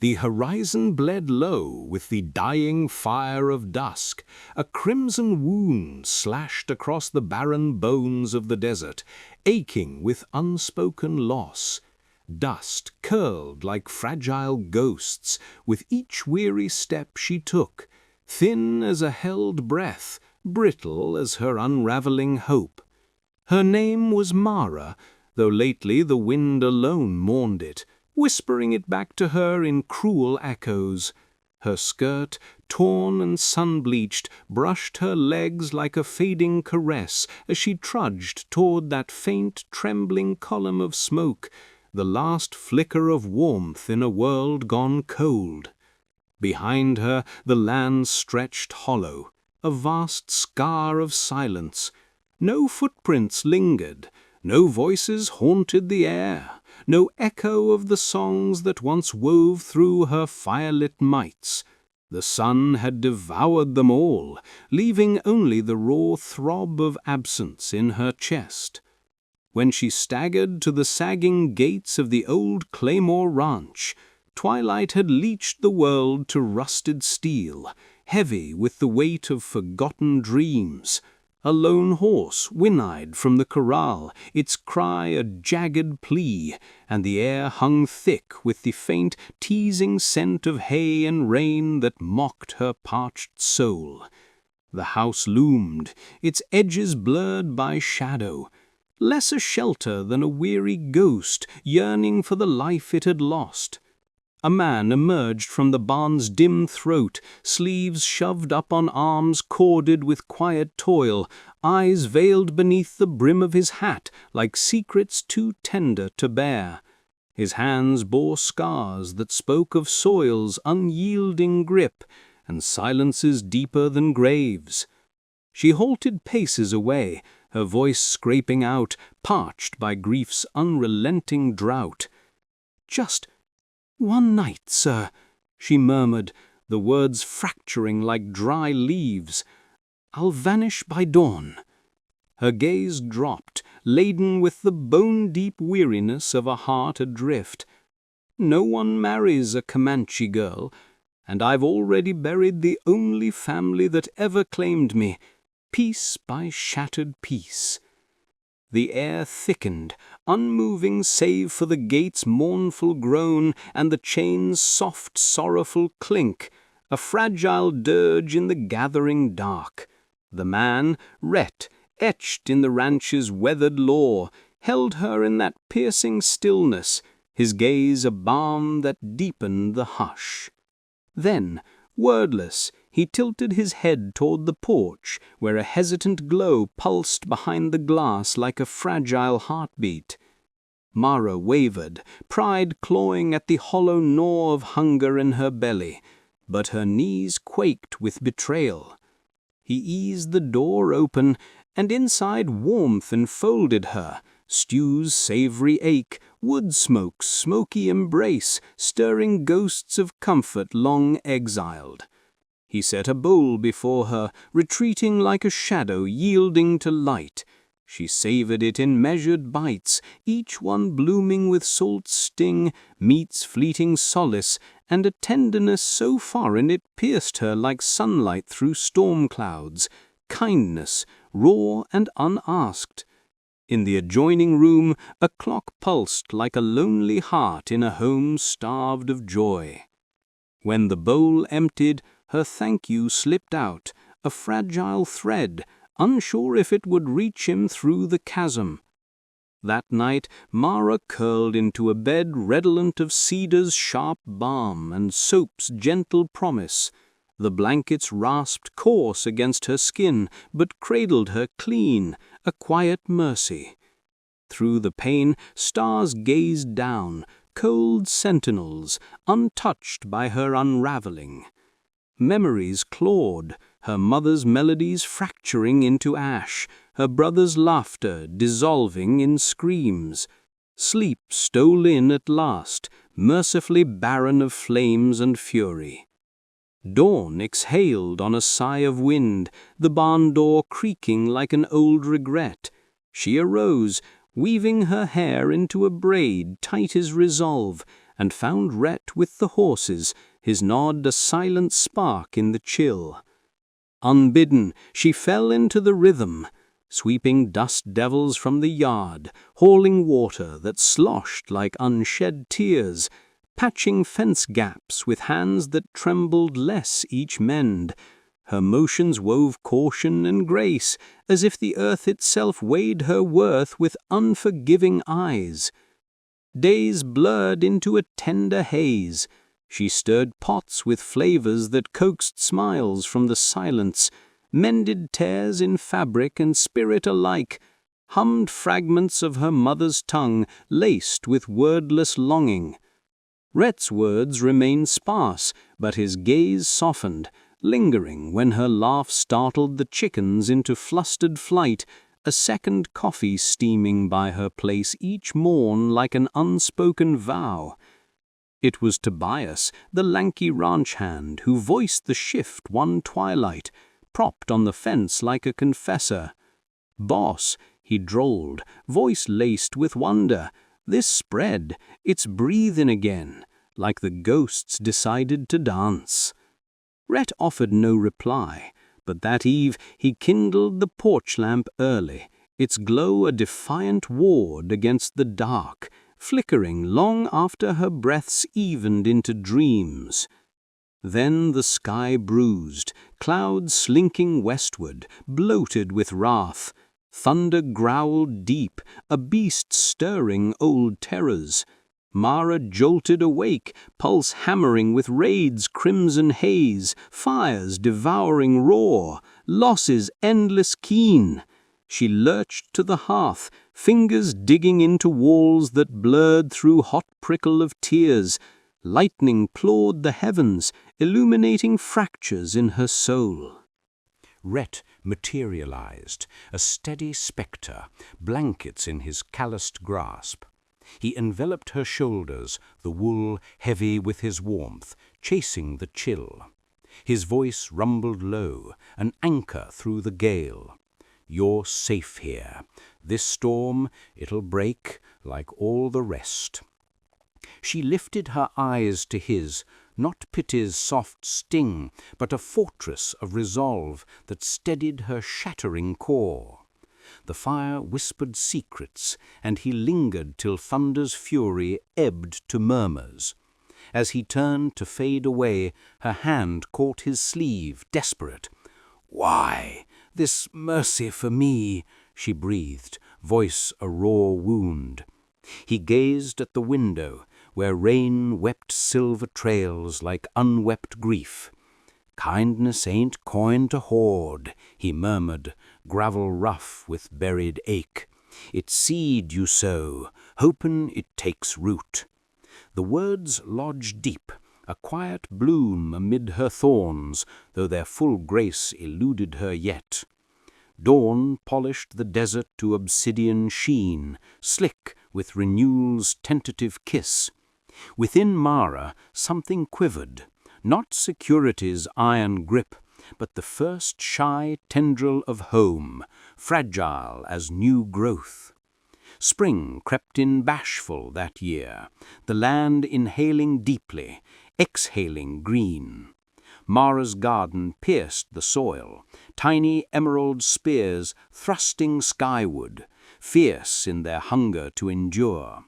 The horizon bled low with the dying fire of dusk. A crimson wound slashed across the barren bones of the desert, aching with unspoken loss. Dust curled like fragile ghosts with each weary step she took, thin as a held breath, brittle as her unraveling hope. Her name was Mara, though lately the wind alone mourned it, whispering it back to her in cruel echoes. Her skirt, torn and sun-bleached, brushed her legs like a fading caress as she trudged toward that faint, trembling column of smoke, the last flicker of warmth in a world gone cold. Behind her the land stretched hollow, a vast scar of silence. No footprints lingered, no voices haunted the air, no echo of the songs that once wove through her firelit mites. The sun had devoured them all, leaving only the raw throb of absence in her chest. When she staggered to the sagging gates of the old Claymore Ranch, twilight had leached the world to rusted steel, heavy with the weight of forgotten dreams. A lone horse whinnied from the corral, its cry a jagged plea, and the air hung thick with the faint, teasing scent of hay and rain that mocked her parched soul. The house loomed, its edges blurred by shadow, less a shelter than a weary ghost yearning for the life it had lost. A man emerged from the barn's dim throat, sleeves shoved up on arms corded with quiet toil, eyes veiled beneath the brim of his hat like secrets too tender to bear. His hands bore scars that spoke of soil's unyielding grip and silences deeper than graves. She halted paces away, her voice scraping out, parched by grief's unrelenting drought. "Just one night, sir," she murmured, the words fracturing like dry leaves. "I'll vanish by dawn." Her gaze dropped, laden with the bone-deep weariness of a heart adrift. "No one marries a Comanche girl, and I've already buried the only family that ever claimed me, piece by shattered piece." The air thickened, unmoving save for the gate's mournful groan and the chain's soft, sorrowful clink, a fragile dirge in the gathering dark. The man, Rhett, etched in the ranch's weathered lore, held her in that piercing stillness, his gaze a balm that deepened the hush. Then, wordless, he tilted his head toward the porch, where a hesitant glow pulsed behind the glass like a fragile heartbeat. Mara wavered, pride clawing at the hollow gnaw of hunger in her belly, but her knees quaked with betrayal. He eased the door open, and inside warmth enfolded her, stew's savory ache, wood smoke's smoky embrace, stirring ghosts of comfort long exiled. He set a bowl before her, retreating like a shadow yielding to light. She savored it in measured bites, each one blooming with salt's sting, meat's fleeting solace, and a tenderness so foreign it pierced her like sunlight through storm clouds, kindness, raw and unasked. In the adjoining room, a clock pulsed like a lonely heart in a home starved of joy. When the bowl emptied, her thank you slipped out, a fragile thread, unsure if it would reach him through the chasm. That night, Mara curled into a bed redolent of cedar's sharp balm and soap's gentle promise. The blankets rasped coarse against her skin, but cradled her clean, a quiet mercy. Through the pane, stars gazed down, cold sentinels, untouched by her unraveling. Memories clawed, her mother's melodies fracturing into ash, her brother's laughter dissolving in screams. Sleep stole in at last, mercifully barren of flames and fury. Dawn exhaled on a sigh of wind, the barn door creaking like an old regret. She arose, weaving her hair into a braid tight as resolve, and found Rhett with the horses, his nod a silent spark in the chill. Unbidden, she fell into the rhythm, sweeping dust devils from the yard, hauling water that sloshed like unshed tears, patching fence gaps with hands that trembled less each mend. Her motions wove caution and grace, as if the earth itself weighed her worth with unforgiving eyes. Days blurred into a tender haze. She stirred pots with flavors that coaxed smiles from the silence, mended tears in fabric and spirit alike, hummed fragments of her mother's tongue laced with wordless longing. Rhett's words remained sparse, but his gaze softened, lingering when her laugh startled the chickens into flustered flight, a second coffee steaming by her place each morn like an unspoken vow. It was Tobias, the lanky ranch hand, who voiced the shift one twilight, propped on the fence like a confessor. "Boss," he drawled, voice laced with wonder, "this spread, it's breathin' again, like the ghosts decided to dance." Rhett offered no reply, but that eve he kindled the porch lamp early, its glow a defiant ward against the dark, flickering long after her breaths evened into dreams. Then the sky bruised, clouds slinking westward, bloated with wrath. Thunder growled deep, a beast stirring old terrors. Mara jolted awake, pulse hammering with raid's crimson haze, fires devouring roar, losses endless keen. She lurched to the hearth, fingers digging into walls that blurred through hot prickle of tears. Lightning clawed the heavens, illuminating fractures in her soul. Rhett materialized, a steady spectre, blankets in his calloused grasp. He enveloped her shoulders, the wool heavy with his warmth, chasing the chill. His voice rumbled low, an anchor through the gale. "You're safe here. This storm, it'll break like all the rest." She lifted her eyes to his, not pity's soft sting, but a fortress of resolve that steadied her shattering core. The fire whispered secrets, and he lingered till thunder's fury ebbed to murmurs. As he turned to fade away, her hand caught his sleeve, desperate. "Why, this mercy for me?" she breathed, voice a raw wound. He gazed at the window, where rain wept silver trails like unwept grief. "Kindness ain't coin to hoard," he murmured, gravel rough with buried ache. "It's seed you sow, hopin' it takes root." The words lodged deep, a quiet bloom amid her thorns, though their full grace eluded her yet. Dawn polished the desert to obsidian sheen, slick with renewal's tentative kiss. Within Mara something quivered, not security's iron grip, but the first shy tendril of home, fragile as new growth. Spring crept in bashful that year, the land inhaling deeply, exhaling green. Mara's garden pierced the soil, tiny emerald spears thrusting skyward, fierce in their hunger to endure.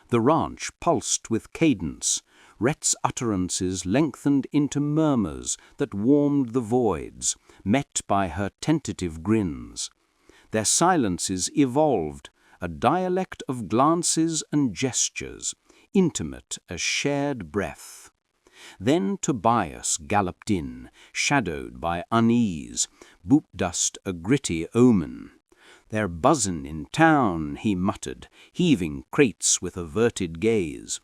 The ranch pulsed with cadence, Rhett's utterances lengthened into murmurs that warmed the voids, met by her tentative grins. Their silences evolved, a dialect of glances and gestures, intimate as shared breath. Then Tobias galloped in, shadowed by unease, boot dust a gritty omen. "They're buzzin' in town," he muttered, heaving crates with averted gaze.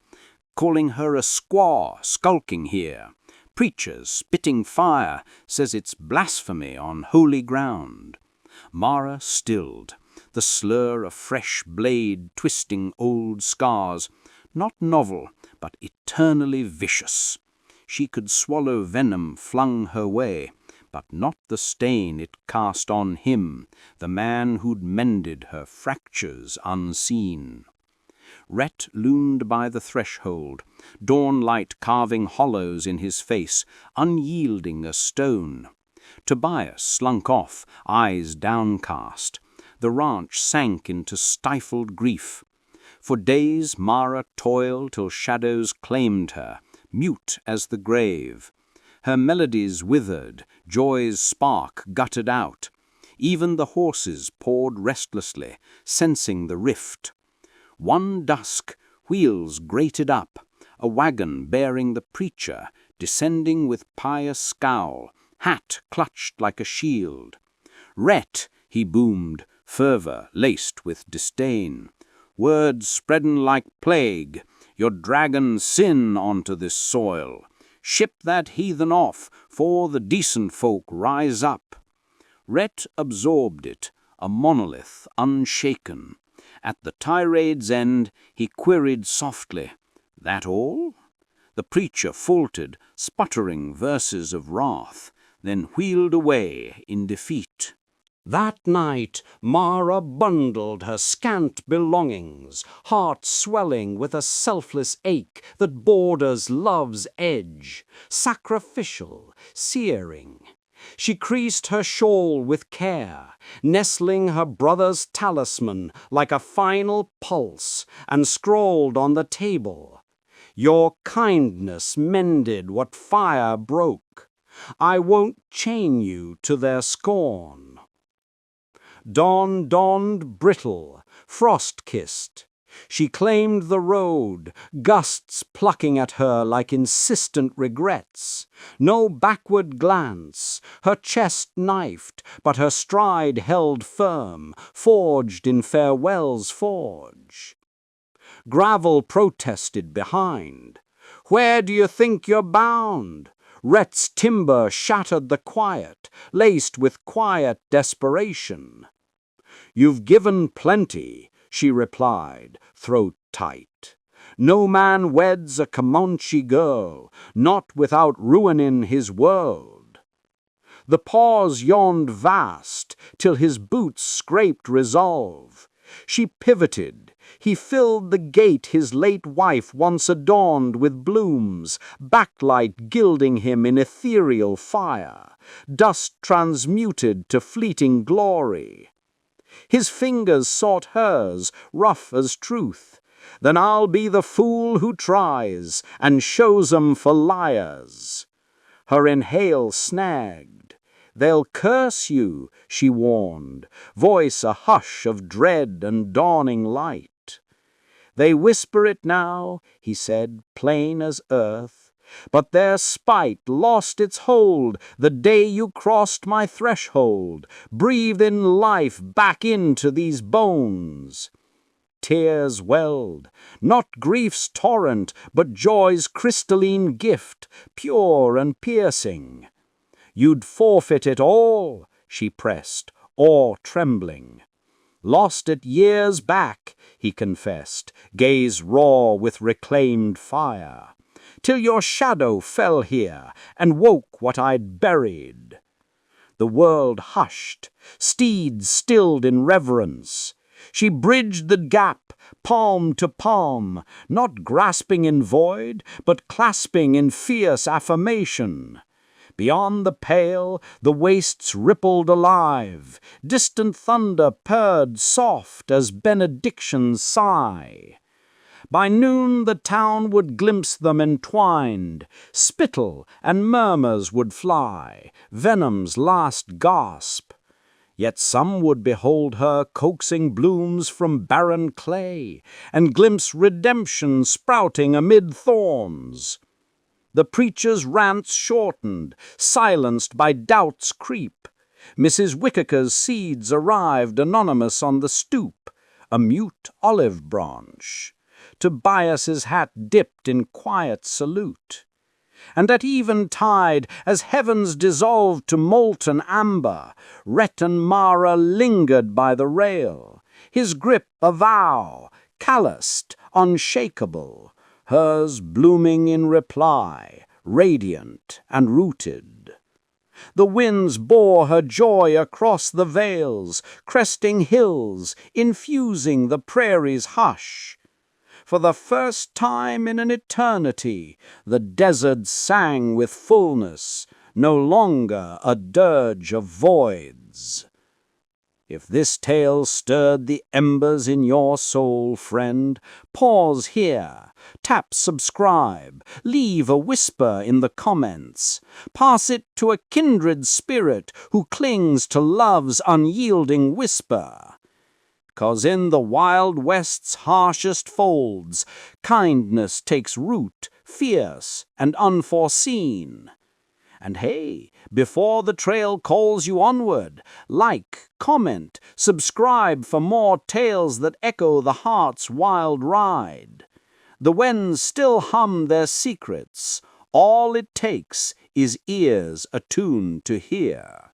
"Calling her a squaw, skulking here. Preachers spitting fire, says it's blasphemy on holy ground." Mara stilled, the slur a fresh blade twisting old scars, not novel, but eternally vicious. She could swallow venom flung her way, but not the stain it cast on him, the man who'd mended her fractures unseen. Rhett loomed by the threshold, dawnlight carving hollows in his face, unyielding a stone. Tobias slunk off, eyes downcast. The ranch sank into stifled grief. For days Mara toiled till shadows claimed her, mute as the grave. Her melodies withered, joy's spark guttered out. Even the horses pawed restlessly, sensing the rift. One dusk, wheels grated up, a wagon bearing the preacher, descending with pious scowl, hat clutched like a shield. "Rhett," he boomed, fervor laced with disdain. "Words spreadin' like plague, your dragon sin onto this soil. Ship that heathen off, for the decent folk rise up." Rhett absorbed it, a monolith unshaken. At the tirade's end, he queried softly, "That all?" The preacher faltered, sputtering verses of wrath, then wheeled away in defeat. That night Mara bundled her scant belongings, heart swelling with a selfless ache that borders love's edge, sacrificial, searing. She creased her shawl with care, nestling her brother's talisman like a final pulse, and scrawled on the table, "Your kindness mended what fire broke. I won't chain you to their scorn." Dawn dawned brittle, frost-kissed. She claimed the road, gusts plucking at her like insistent regrets. No backward glance, her chest knifed, but her stride held firm, forged in farewell's forge. Gravel protested behind. "Where do you think you're bound?" Rhett's timber shattered the quiet, laced with quiet desperation. "You've given plenty," she replied, throat tight. "No man weds a Comanche girl, not without ruinin' his world." The pause yawned vast, till his boots scraped resolve. She pivoted. He filled the gate his late wife once adorned with blooms, backlight gilding him in ethereal fire, dust transmuted to fleeting glory. His fingers sought hers, rough as truth. "Then I'll be the fool who tries, and shows 'em for liars." Her inhale snagged. "They'll curse you," she warned, voice a hush of dread and dawning light. "They whisper it now," he said, plain as earth. "But their spite lost its hold the day you crossed my threshold, breathin' life back into these bones." Tears welled, not grief's torrent, but joy's crystalline gift, pure and piercing. "You'd forfeit it all," she pressed, awe trembling. "Lost it years back," he confessed, gaze raw with reclaimed fire, "till your shadow fell here and woke what I'd buried." The world hushed, steeds stilled in reverence. She bridged the gap, palm to palm, not grasping in void, but clasping in fierce affirmation. Beyond the pale, the wastes rippled alive. Distant thunder purred soft as benedictions sigh. By noon the town would glimpse them entwined. Spittle and murmurs would fly, venom's last gasp. Yet some would behold her coaxing blooms from barren clay, and glimpse redemption sprouting amid thorns. The preacher's rants shortened, silenced by doubt's creep. Mrs. Wickaker's seeds arrived anonymous on the stoop, a mute olive branch. Tobias's hat dipped in quiet salute. And at eventide, as heavens dissolved to molten amber, Rhett and Mara lingered by the rail, his grip a vow, calloused, unshakable, hers blooming in reply, radiant and rooted. The winds bore her joy across the vales, cresting hills, infusing the prairie's hush. For the first time in an eternity, the desert sang with fullness, no longer a dirge of voids. If this tale stirred the embers in your soul, friend, pause here, tap subscribe, leave a whisper in the comments. Pass it to a kindred spirit who clings to love's unyielding whisper. 'Cause in the Wild West's harshest folds, kindness takes root, fierce and unforeseen. And hey, before the trail calls you onward, like, comment, subscribe for more tales that echo the heart's wild ride. The winds still hum their secrets. All it takes is ears attuned to hear.